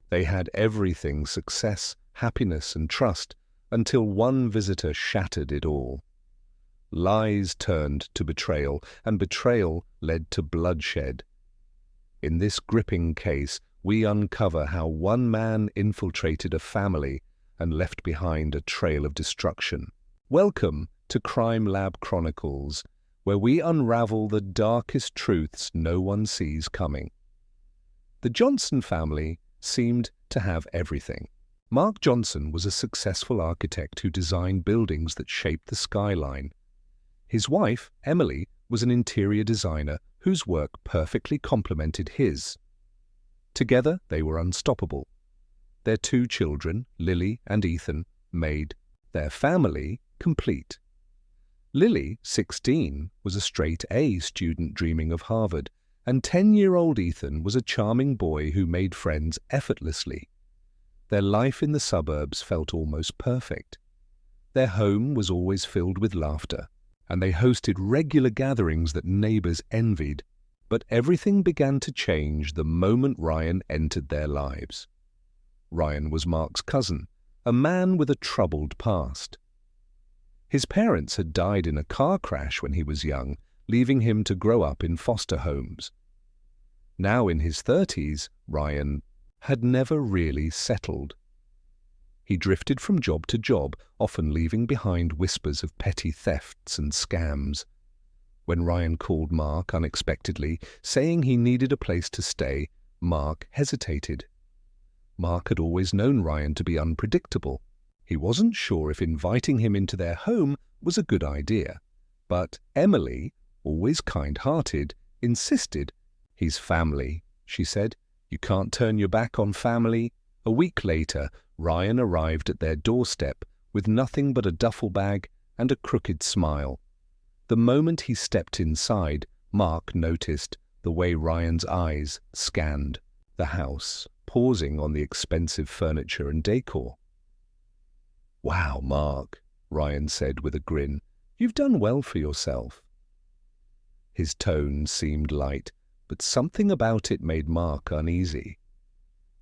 They had everything: success, happiness, and trust, until one visitor shattered it all. Lies turned to betrayal, and betrayal led to bloodshed. In this gripping case, we uncover how one man infiltrated a family and left behind a trail of destruction. Welcome to Crime Lab Chronicles, where we unravel the darkest truths no one sees coming. The Johnson family seemed to have everything. Mark Johnson was a successful architect who designed buildings that shaped the skyline. His wife, Emily, was an interior designer whose work perfectly complemented his. Together, they were unstoppable. Their 2 children, Lily and Ethan, made their family complete. Lily, 16, was a straight-A student dreaming of Harvard, and 10-year-old Ethan was a charming boy who made friends effortlessly. Their life in the suburbs felt almost perfect. Their home was always filled with laughter, and they hosted regular gatherings that neighbors envied. But everything began to change the moment Ryan entered their lives. Ryan was Mark's cousin, a man with a troubled past. His parents had died in a car crash when he was young, leaving him to grow up in foster homes. Now in his 30s, Ryan had never really settled. He drifted from job to job, often leaving behind whispers of petty thefts and scams. When Ryan called Mark unexpectedly, saying he needed a place to stay, Mark hesitated. Mark had always known Ryan to be unpredictable. He wasn't sure if inviting him into their home was a good idea. But Emily, always kind-hearted, insisted. "He's family," she said. "You can't turn your back on family." A week later, Ryan arrived at their doorstep with nothing but a duffel bag and a crooked smile. The moment he stepped inside, Mark noticed the way Ryan's eyes scanned the house, pausing on the expensive furniture and decor. "Wow, Mark," Ryan said with a grin. "You've done well for yourself." His tone seemed light, but something about it made Mark uneasy.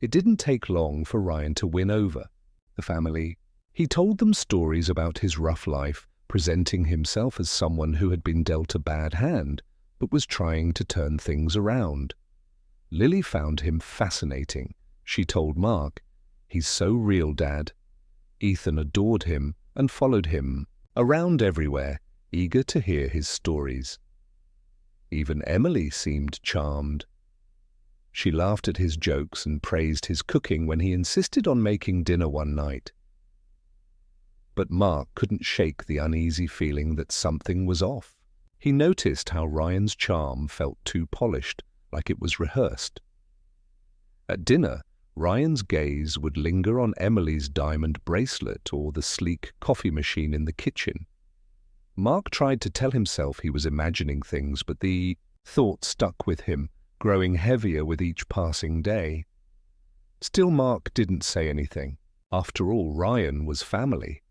It didn't take long for Ryan to win over the family. He told them stories about his rough life, presenting himself as someone who had been dealt a bad hand, but was trying to turn things around. Lily found him fascinating. She told Mark, "He's so real, Dad." Ethan adored him and followed him around everywhere, eager to hear his stories. Even Emily seemed charmed. She laughed at his jokes and praised his cooking when he insisted on making dinner one night. But Mark couldn't shake the uneasy feeling that something was off. He noticed how Ryan's charm felt too polished, like it was rehearsed. At dinner, Ryan's gaze would linger on Emily's diamond bracelet or the sleek coffee machine in the kitchen. Mark tried to tell himself he was imagining things, but the thought stuck with him, growing heavier with each passing day. Still, Mark didn't say anything. After all, Ryan was family.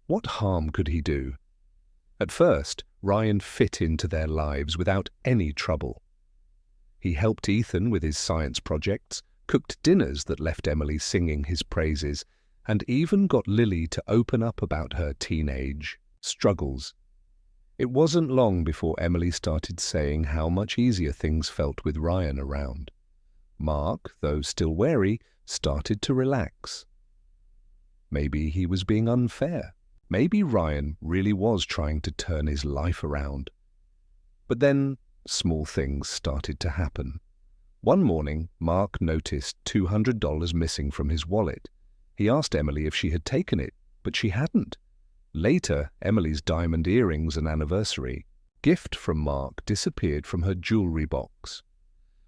What harm could he do? At first, Ryan fit into their lives without any trouble. He helped Ethan with his science projects, cooked dinners that left Emily singing his praises, and even got Lily to open up about her teenage struggles. It wasn't long before Emily started saying how much easier things felt with Ryan around. Mark, though still wary, started to relax. Maybe he was being unfair. Maybe Ryan really was trying to turn his life around. But then small things started to happen. One morning, Mark noticed $200 missing from his wallet. He asked Emily if she had taken it, but she hadn't. Later, Emily's diamond earrings and anniversary gift from Mark disappeared from her jewelry box.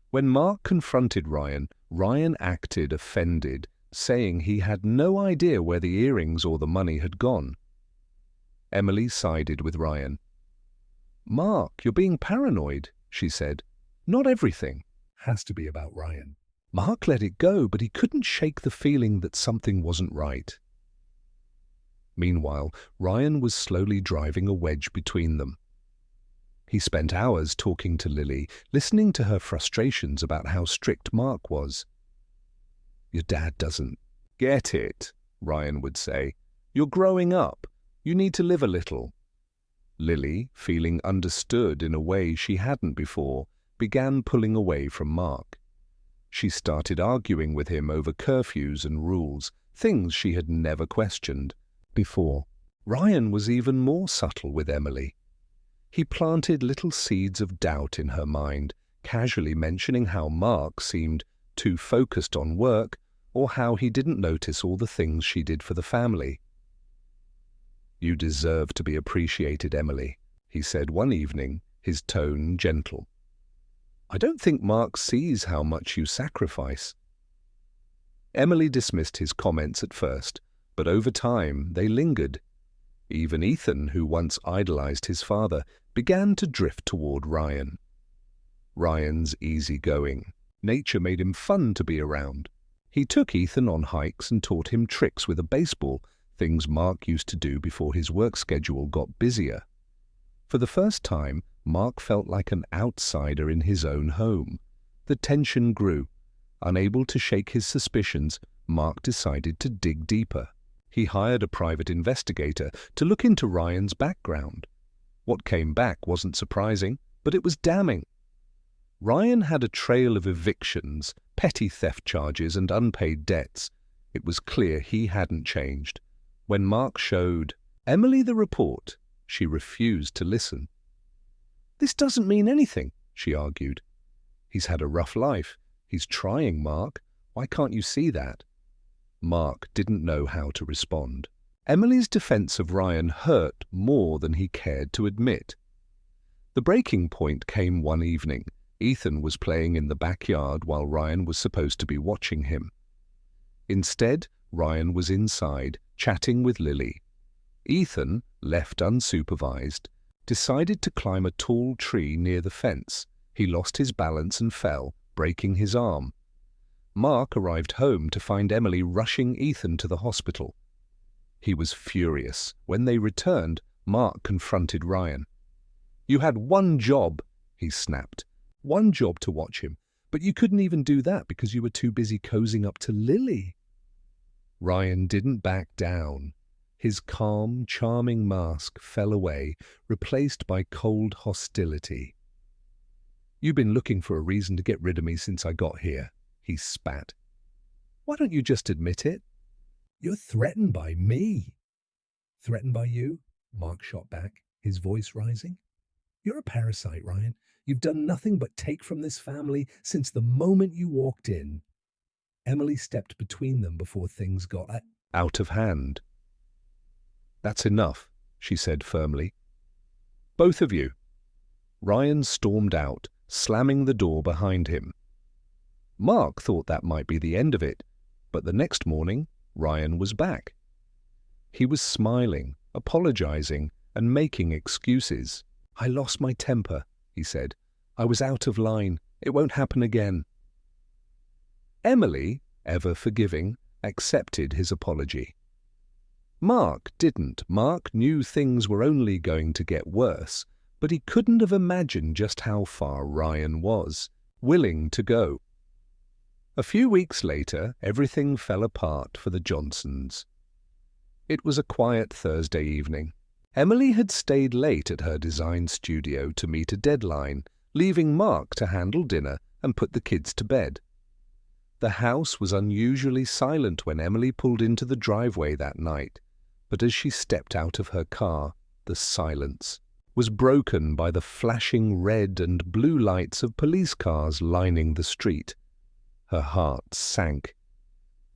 When Mark confronted Ryan, Ryan acted offended, saying he had no idea where the earrings or the money had gone. Emily sided with Ryan. "Mark, you're being paranoid," she said. "Not everything has to be about Ryan." Mark let it go, but he couldn't shake the feeling that something wasn't right. Meanwhile, Ryan was slowly driving a wedge between them. He spent hours talking to Lily, listening to her frustrations about how strict Mark was. Your dad doesn't get it, Ryan would say. You're growing up. You need to live a little. Lily, feeling understood in a way she hadn't before, began pulling away from Mark. She started arguing with him over curfews and rules, things she had never questioned before. Ryan was even more subtle with Emily. He planted little seeds of doubt in her mind, casually mentioning how Mark seemed too focused on work or how he didn't notice all the things she did for the family. "You deserve to be appreciated, Emily," he said one evening, his tone gentle. "I don't think Mark sees how much you sacrifice." Emily dismissed his comments at first, but over time they lingered. Even Ethan, who once idolized his father, began to drift toward Ryan. Ryan's easygoing nature made him fun to be around. He took Ethan on hikes and taught him tricks with a baseball, things Mark used to do before his work schedule got busier. For the first time, Mark felt like an outsider in his own home. The tension grew. Unable to shake his suspicions, Mark decided to dig deeper. He hired a private investigator to look into Ryan's background. What came back wasn't surprising, but it was damning. Ryan had a trail of evictions, petty theft charges, and unpaid debts. It was clear he hadn't changed. When Mark showed Emily the report, she refused to listen. "This doesn't mean anything," she argued. "He's had a rough life. He's trying, Mark. Why can't you see that?" Mark didn't know how to respond. Emily's defense of Ryan hurt more than he cared to admit. The breaking point came one evening. Ethan was playing in the backyard while Ryan was supposed to be watching him. Instead, Ryan was inside, chatting with Lily. Ethan, left unsupervised, decided to climb a tall tree near the fence. He lost his balance and fell, breaking his arm. Mark arrived home to find Emily rushing Ethan to the hospital. He was furious. When they returned, Mark confronted Ryan. "You had one job," he snapped. "One job to watch him, but you couldn't even do that because you were too busy cozying up to Lily." Ryan didn't back down. His calm, charming mask fell away, replaced by cold hostility. "You've been looking for a reason to get rid of me since I got here," he spat. "Why don't you just admit it?" "You're threatened by me." "Threatened by you?" Mark shot back, his voice rising. "You're a parasite, Ryan. You've done nothing but take from this family since the moment you walked in." Emily stepped between them before things got out of hand. "That's enough," she said firmly. "Both of you." Ryan stormed out, slamming the door behind him. Mark thought that might be the end of it, but the next morning, Ryan was back. He was smiling, apologizing, and making excuses. "I lost my temper," he said. "I was out of line. It won't happen again." Emily, ever forgiving, accepted his apology. Mark didn't. Mark knew things were only going to get worse, but he couldn't have imagined just how far Ryan was willing to go. A few weeks later, everything fell apart for the Johnsons. It was a quiet Thursday evening. Emily had stayed late at her design studio to meet a deadline, leaving Mark to handle dinner and put the kids to bed. The house was unusually silent when Emily pulled into the driveway that night, but as she stepped out of her car, the silence was broken by the flashing red and blue lights of police cars lining the street. Her heart sank.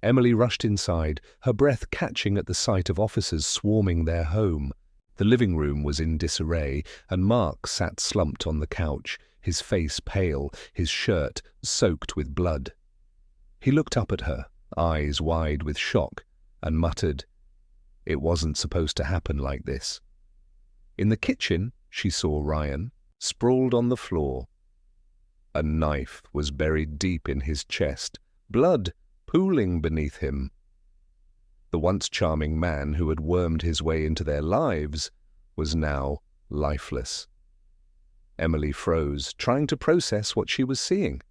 Emily rushed inside, her breath catching at the sight of officers swarming their home. The living room was in disarray, and Mark sat slumped on the couch, his face pale, his shirt soaked with blood. He looked up at her, eyes wide with shock, and muttered, "It wasn't supposed to happen like this." In the kitchen, she saw Ryan, sprawled on the floor. A knife was buried deep in his chest, blood pooling beneath him. The once charming man who had wormed his way into their lives was now lifeless. Emily froze, trying to process what she was seeing.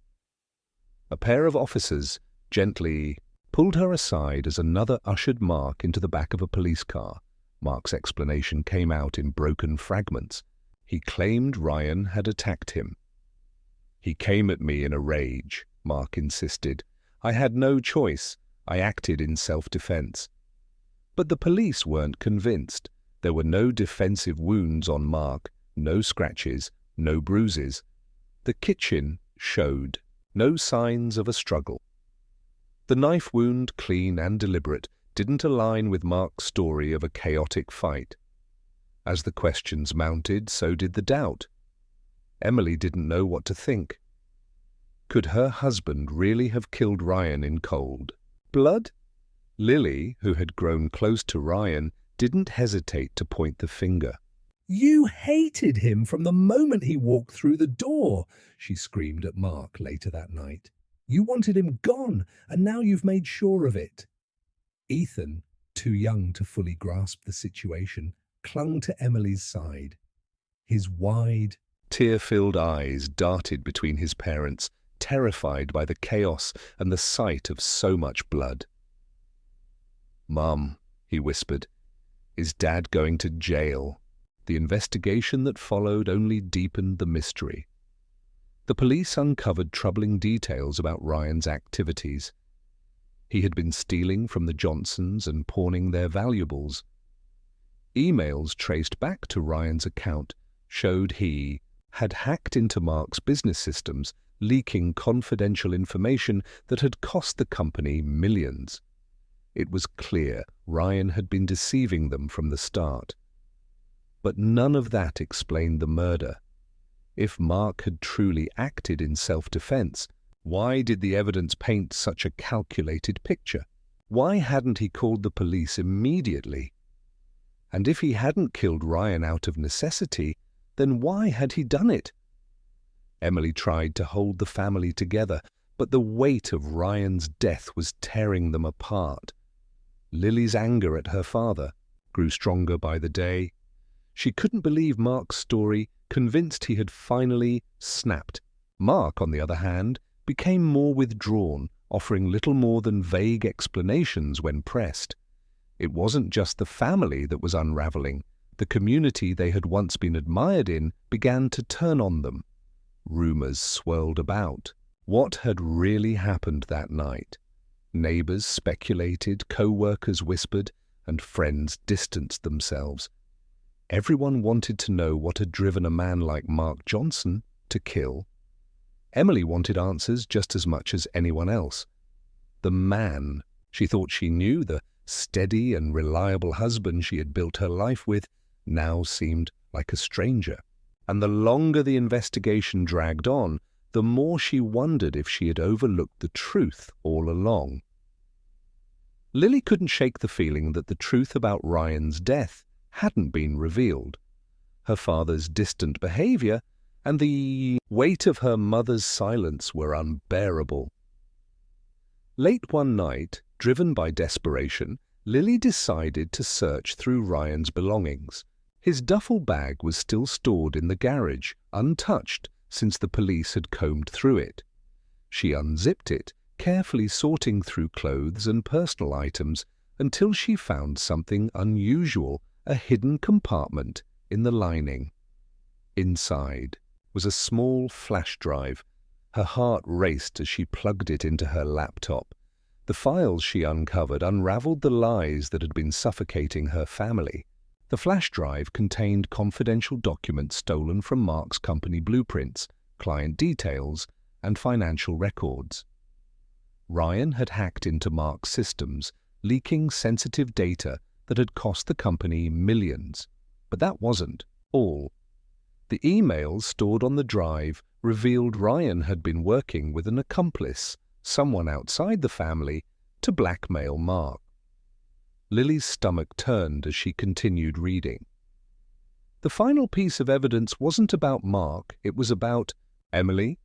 A pair of officers gently pulled her aside as another ushered Mark into the back of a police car. Mark's explanation came out in broken fragments. He claimed Ryan had attacked him. "He came at me in a rage," Mark insisted. "I had no choice. I acted in self-defense." But the police weren't convinced. There were no defensive wounds on Mark, no scratches, no bruises. The kitchen showed no signs of a struggle. The knife wound, clean and deliberate, didn't align with Mark's story of a chaotic fight. As the questions mounted, so did the doubt. Emily didn't know what to think. Could her husband really have killed Ryan in cold blood? Lily, who had grown close to Ryan, didn't hesitate to point the finger. "You hated him from the moment he walked through the door," she screamed at Mark later that night. "You wanted him gone, and now you've made sure of it." Ethan, too young to fully grasp the situation, clung to Emily's side. His wide, tear-filled eyes darted between his parents, terrified by the chaos and the sight of so much blood. "Mum," he whispered, "is Dad going to jail?" The investigation that followed only deepened the mystery. The police uncovered troubling details about Ryan's activities. He had been stealing from the Johnsons and pawning their valuables. Emails traced back to Ryan's account showed he had hacked into Mark's business systems, leaking confidential information that had cost the company millions. It was clear Ryan had been deceiving them from the start. But none of that explained the murder. If Mark had truly acted in self-defense, why did the evidence paint such a calculated picture? Why hadn't he called the police immediately? And if he hadn't killed Ryan out of necessity, then why had he done it? Emily tried to hold the family together, but the weight of Ryan's death was tearing them apart. Lily's anger at her father grew stronger by the day. She couldn't believe Mark's story, convinced he had finally snapped. Mark, on the other hand, became more withdrawn, offering little more than vague explanations when pressed. It wasn't just the family that was unraveling. The community they had once been admired in began to turn on them. Rumors swirled about. What had really happened that night? Neighbors speculated, co-workers whispered, and friends distanced themselves. Everyone wanted to know what had driven a man like Mark Johnson to kill. Emily wanted answers just as much as anyone else. The man she thought she knew, the steady and reliable husband she had built her life with, now seemed like a stranger. And the longer the investigation dragged on, the more she wondered if she had overlooked the truth all along. Lily couldn't shake the feeling that the truth about Ryan's death hadn't been revealed. Her father's distant behavior and the weight of her mother's silence were unbearable. Late one night, driven by desperation, Lily decided to search through Ryan's belongings. His duffel bag was still stored in the garage, untouched since the police had combed through it. She unzipped it, carefully sorting through clothes and personal items until she found something unusual, a hidden compartment in the lining. Inside was a small flash drive. Her heart raced as she plugged it into her laptop. The files she uncovered unraveled the lies that had been suffocating her family. The flash drive contained confidential documents stolen from Mark's company blueprints, client details, and financial records. Ryan had hacked into Mark's systems, leaking sensitive data that had cost the company millions. But that wasn't all. The emails stored on the drive revealed Ryan had been working with an accomplice, someone outside the family, to blackmail Mark. Lily's stomach turned as she continued reading. The final piece of evidence wasn't about Mark, it was about Emily.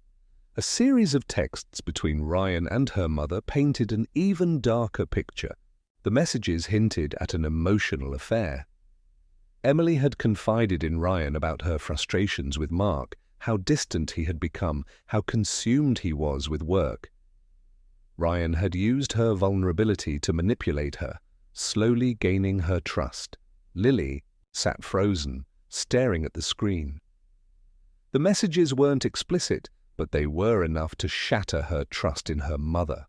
A series of texts between Ryan and her mother painted an even darker picture. The messages hinted at an emotional affair. Emily had confided in Ryan about her frustrations with Mark, how distant he had become, how consumed he was with work. Ryan had used her vulnerability to manipulate her, slowly gaining her trust. Lily sat frozen, staring at the screen. The messages weren't explicit, but they were enough to shatter her trust in her mother.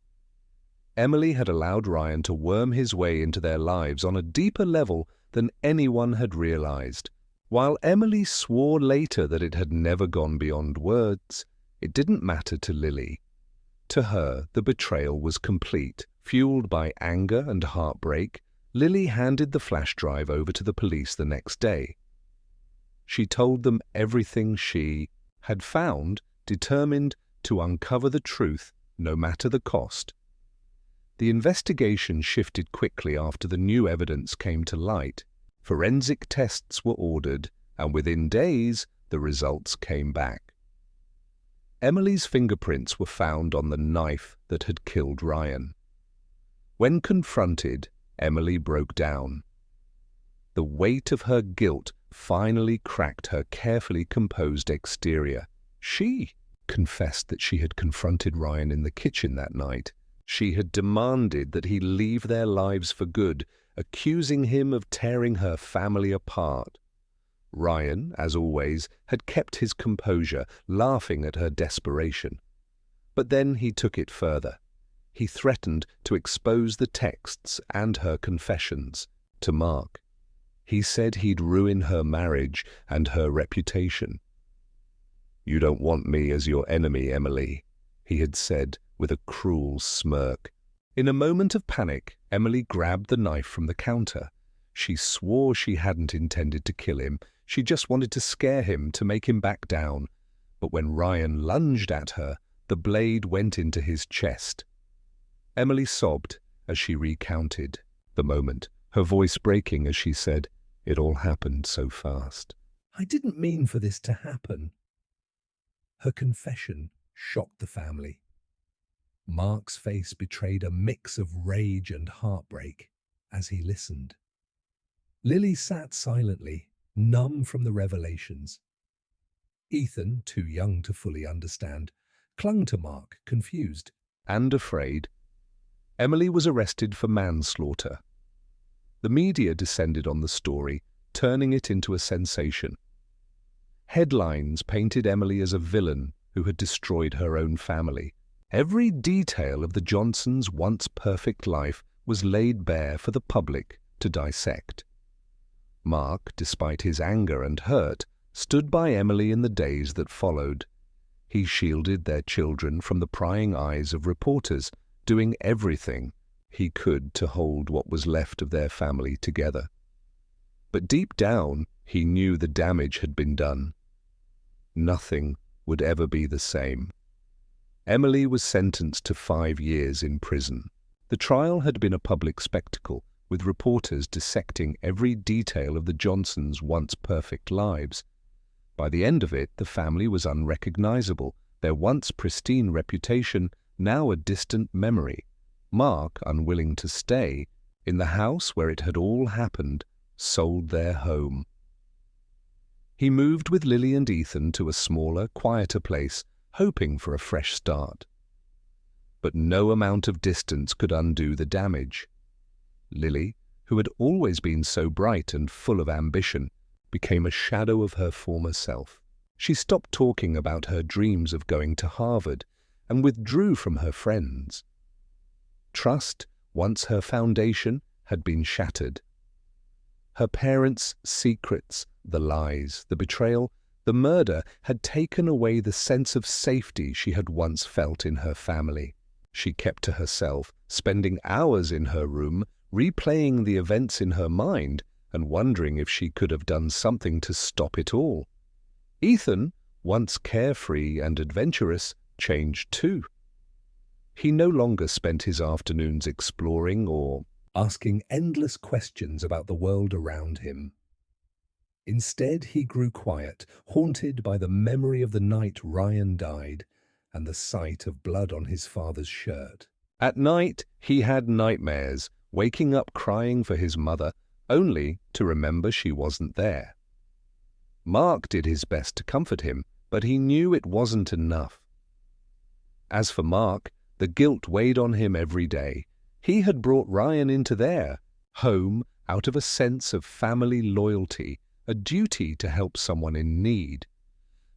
Emily had allowed Ryan to worm his way into their lives on a deeper level than anyone had realized. While Emily swore later that it had never gone beyond words, it didn't matter to Lily. To her, the betrayal was complete. Fueled by anger and heartbreak, Lily handed the flash drive over to the police the next day. She told them everything she had found, determined to uncover the truth no matter the cost. The investigation shifted quickly after the new evidence came to light. Forensic tests were ordered, and within days, the results came back. Emily's fingerprints were found on the knife that had killed Ryan. When confronted, Emily broke down. The weight of her guilt finally cracked her carefully composed exterior. She confessed that she had confronted Ryan in the kitchen that night. She had demanded that he leave their lives for good, accusing him of tearing her family apart. Ryan, as always, had kept his composure, laughing at her desperation. But then he took it further. He threatened to expose the texts and her confessions to Mark. He said he'd ruin her marriage and her reputation. "You don't want me as your enemy, Emily," he had said with a cruel smirk. In a moment of panic, Emily grabbed the knife from the counter. She swore she hadn't intended to kill him. She just wanted to scare him, to make him back down. But when Ryan lunged at her, the blade went into his chest. Emily sobbed as she recounted the moment, her voice breaking as she said, "It all happened so fast." "I didn't mean for this to happen." Her confession shocked the family. Mark's face betrayed a mix of rage and heartbreak as he listened. Lily sat silently, numb from the revelations. Ethan, too young to fully understand, clung to Mark, confused And afraid. Emily was arrested for manslaughter. The media descended on the story, turning it into a sensation. Headlines painted Emily as a villain who had destroyed her own family. Every detail of the Johnsons' once perfect life was laid bare for the public to dissect. Mark, despite his anger and hurt, stood by Emily in the days that followed. He shielded their children from the prying eyes of reporters, doing everything he could to hold what was left of their family together. But deep down, he knew the damage had been done. Nothing would ever be the same. Emily was sentenced to 5 years in prison. The trial had been a public spectacle, with reporters dissecting every detail of the Johnsons' once perfect lives. By the end of it, the family was unrecognizable, their once pristine reputation now a distant memory. Mark, unwilling to stay, in the house where it had all happened, sold their home. He moved with Lily and Ethan to a smaller, quieter place, hoping for a fresh start. But no amount of distance could undo the damage. Lily, who had always been so bright and full of ambition, became a shadow of her former self. She stopped talking about her dreams of going to Harvard and withdrew from her friends. Trust, once her foundation, had been shattered. Her parents' secrets, the lies, the betrayal, the murder had taken away the sense of safety she had once felt in her family. She kept to herself, spending hours in her room, replaying the events in her mind and wondering if she could have done something to stop it all. Ethan, once carefree and adventurous, changed too. He no longer spent his afternoons exploring or asking endless questions about the world around him. Instead, he grew quiet, haunted by the memory of the night Ryan died and the sight of blood on his father's shirt. At night, he had nightmares, waking up crying for his mother, only to remember she wasn't there. Mark did his best to comfort him, but he knew it wasn't enough. As for Mark, The guilt weighed on him every day. He had brought Ryan into their home out of a sense of family loyalty, a duty to help someone in need.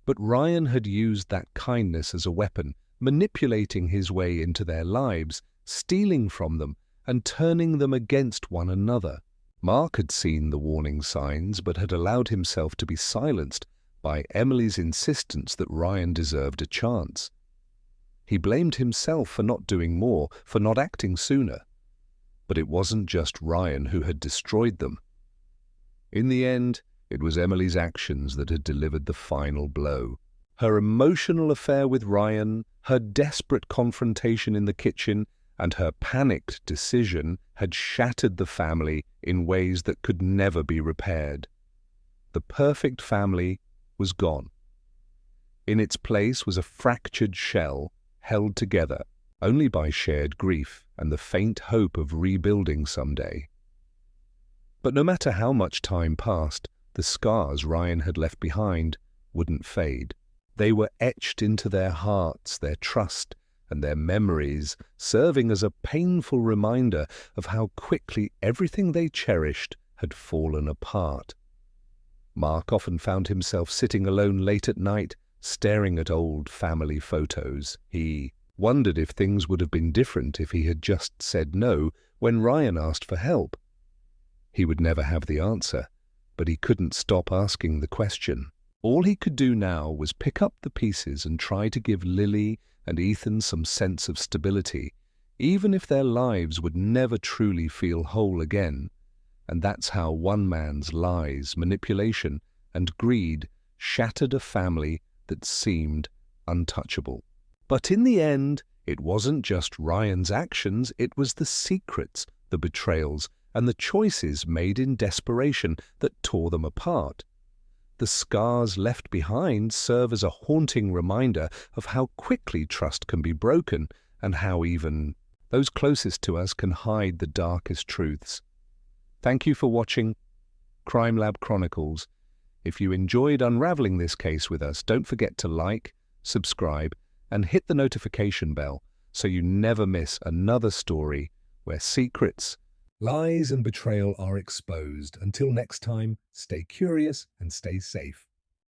But Ryan had used that kindness as a weapon, manipulating his way into their lives, stealing from them, and turning them against one another. Mark had seen the warning signs, but had allowed himself to be silenced by Emily's insistence that Ryan deserved a chance. He blamed himself for not doing more, for not acting sooner. But it wasn't just Ryan who had destroyed them. In the end, it was Emily's actions that had delivered the final blow. Her emotional affair with Ryan, her desperate confrontation in the kitchen, and her panicked decision had shattered the family in ways that could never be repaired. The perfect family was gone. In its place was a fractured shell held together only by shared grief and the faint hope of rebuilding someday. But no matter how much time passed, the scars Ryan had left behind wouldn't fade. They were etched into their hearts, their trust, and their memories, serving as a painful reminder of how quickly everything they cherished had fallen apart. Mark often found himself sitting alone late at night, staring at old family photos. He wondered if things would have been different if he had just said no when Ryan asked for help. He would never have the answer, but he couldn't stop asking the question. All he could do now was pick up the pieces and try to give Lily and Ethan some sense of stability, even if their lives would never truly feel whole again. And that's how one man's lies, manipulation, and greed shattered a family that seemed untouchable. But in the end, it wasn't just Ryan's actions, it was the secrets, the betrayals, and the choices made in desperation that tore them apart. The scars left behind serve as a haunting reminder of how quickly trust can be broken and how even those closest to us can hide the darkest truths. Thank you for watching Crime Lab Chronicles. If you enjoyed unraveling this case with us, don't forget to like, subscribe, and hit the notification bell so you never miss another story where secrets, lies, and betrayal are exposed. Until next time, stay curious and stay safe.